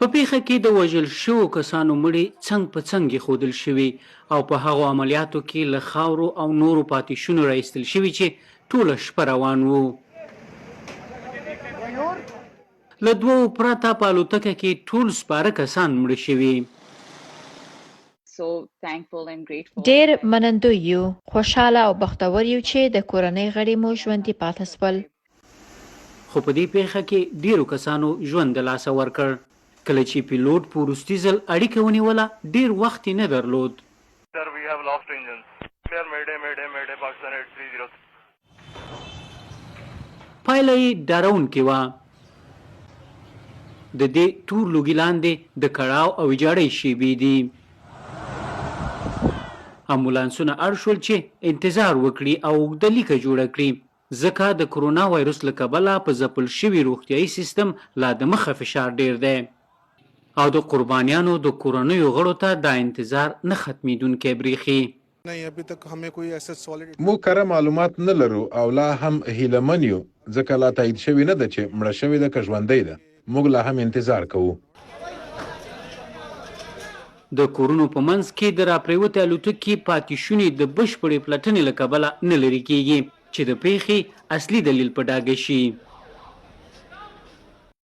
په پیښه کې د وژل شوو کسانو مړي څنګ په څنګ ایښودل شوي او په هغو عملیاتو کې له خاورو او نورو پاتې شونو راایستل شوي چې ټوله شپه روان وو. له دوو پرته په الوتکه کې ټول سپاره کسان مړه شوي. ډېر منندوی یو، خوشحاله او بختور یو چې د کورنۍ غړي مو ژوندي پاتې شول. خو په دې پیښه کې ډیرو کسانو ژوند د لاسه ورکړ. کله چې پیلوټ په وروستي ځل اړیکه ونیوله ډیر وخت یې نه درلود. پایله یې ډارونکې وه. د دې تور لوګي لاندې د کړاو او ویجاړۍ شیبې دي. امبولانسونه اړ شول چې انتظار وکړي او اوږده لیکه جوړه کړي، ځکه د کرونا وایرس له کبله په ځپل شوي روغتیایي سیستم لا د مخه فشار ډیر دی او د قربانیانو د کورنیو غړو ته دا انتظار نه ختمیدونکی بریښي. موږ کره معلومات نه لرو او لا هم هیلهمن یو، ځکه لا تایید شوي نه ده چې مړه شوې ده که ژوندۍ ده. موږ لا هم انتظار کوو. د کورونو په منځ کې د راپریوتې الوتکې پاتې شونې د بشپړې پلټنې له کبله نه لرې کېږي چې د پیښې اصلي دلیل په ډاګه شي.